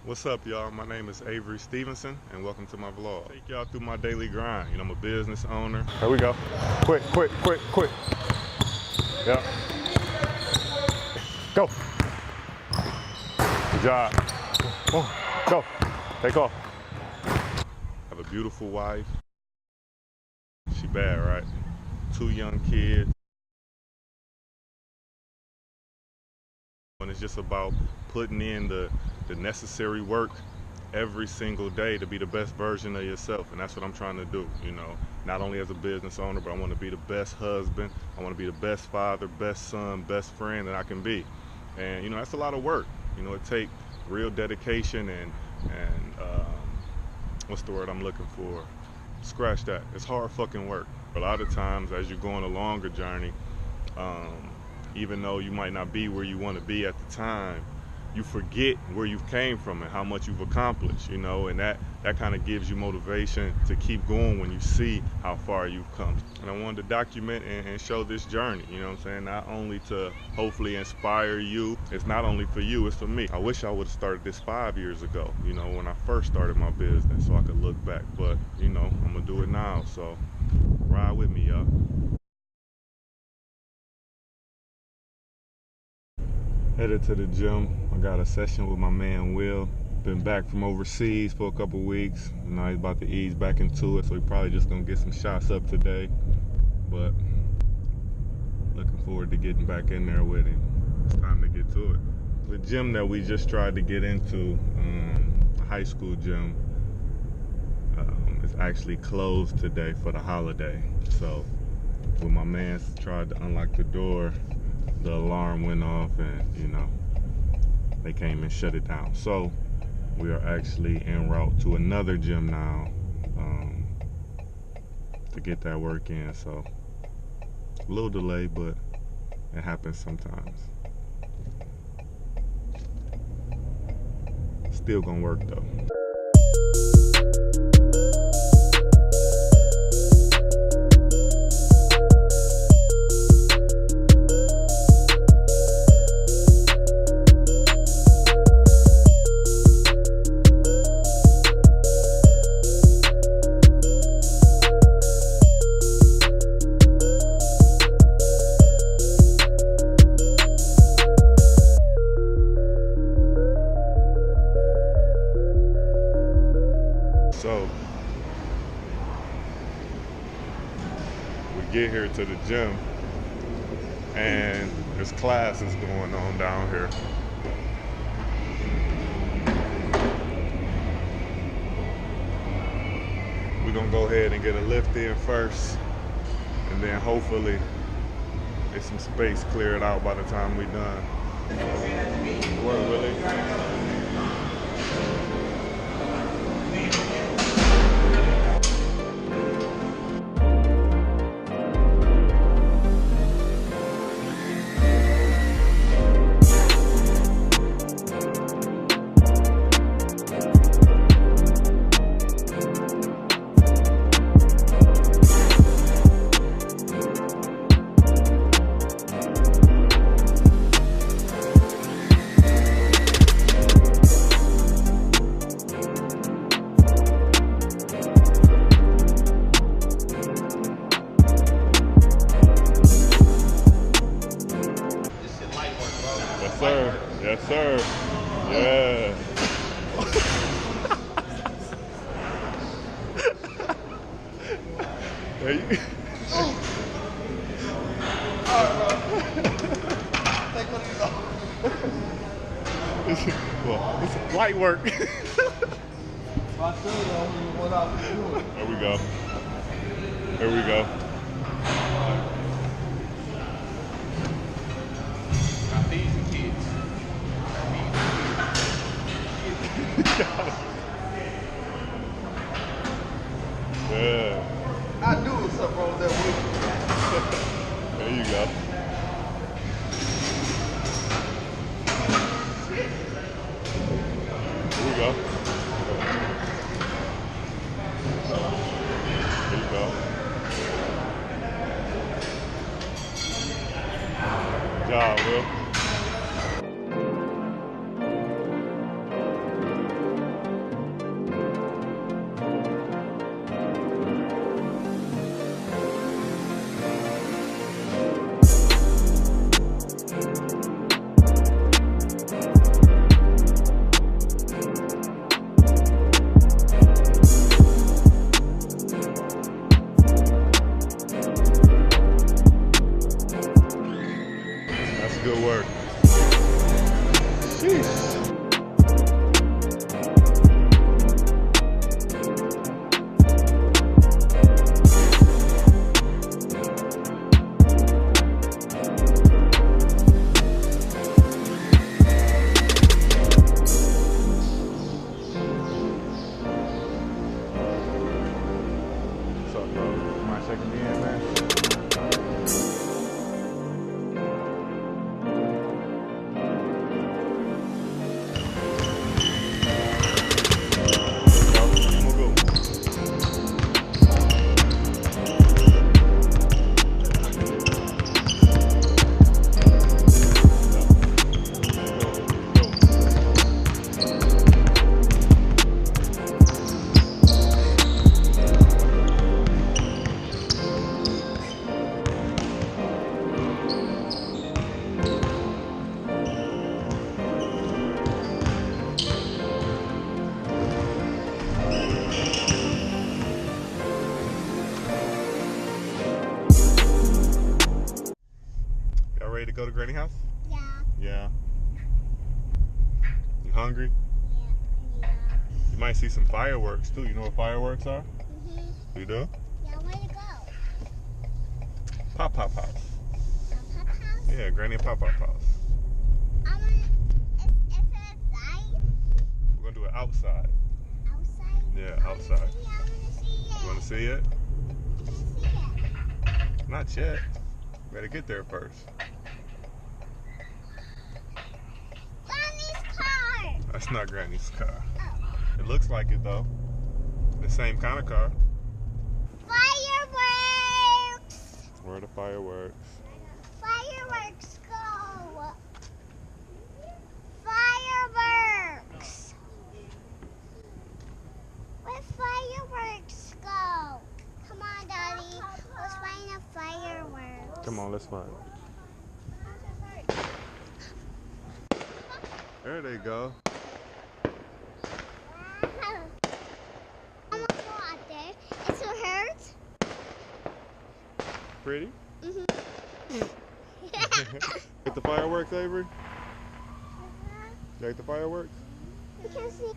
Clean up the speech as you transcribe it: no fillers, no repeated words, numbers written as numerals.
What's up, y'all? My name is Avery Stevenson, and welcome to my vlog. Take y'all through my daily grind. You know, I'm a business owner. Here we go. Quick, quick, quick, quick. Yep. Go. Good job. Go. Take off. I have a beautiful wife. She bad, right? 2 young kids. And it's just about putting in the necessary work every single day to be the best version of yourself. And that's what I'm trying to do, you know, not only as a business owner, but I want to be the best husband. I want to be the best father, best son, best friend that I can be. And, you know, that's a lot of work. You know, it takes real dedication and what's the word I'm looking for? Scratch that. It's hard fucking work. A lot of times as you're going a longer journey, even though you might not be where you want to be at the time, you forget where you came from and how much you've accomplished, you know, and that kind of gives you motivation to keep going when you see how far you've come. And I wanted to document and show this journey, you know what I'm saying? Not only to hopefully inspire you, it's not only for you, it's for me. I wish I would have started this 5 years ago, you know, when I first started my business, so I could look back, but you know, I'm gonna do it now, so ride with me, y'all. Headed to the gym. I got a session with my man Will. Been back from overseas for a couple weeks. Now he's about to ease back into it, so he's probably just gonna get some shots up today. But looking forward to getting back in there with him. It's time to get to it. The gym that we just tried to get into, a high school gym, is actually closed today for the holiday. So when my man tried to unlock the door, the alarm went off and, you know, they came and shut it down. So we are actually en route to another gym now to get that work in. So a little delay, but it happens sometimes. Still gonna work though. So we get here to the gym and there's classes going on down here. We're gonna go ahead and get a lift in first, and then hopefully there's some space cleared out by the time we're done. What, really? Yes, sir. Yes, sir. Yeah. There you go. Well, it's light work. There we go. There we go. Yeah. I knew it was something wrong with that week. There you go. Here we go. There you go. Good job, Will. go to Granny house? Yeah. Yeah. You hungry? Yeah. You might see some fireworks too. You know what fireworks are? Mhm. You do? Yeah, where to go? Pop house. Pop house? Yeah, Granny and Pop house. I want. Is it outside? We're gonna do it outside. Outside? Yeah, outside. I wanna see it. You wanna see it? I wanna see it. Not yet. Better get there first. Granny's car. That's not Granny's car. Oh. It looks like it though. The same kind of car. Fireworks. Where are the fireworks? Fireworks go. Fireworks. Where fireworks go? Come on, Daddy. Let's find the fireworks. Come on, let's find it. There they go. I'm gonna go out there. It still hurts. Pretty? Mhm. Like the fireworks, Avery? You like the fireworks? You can see.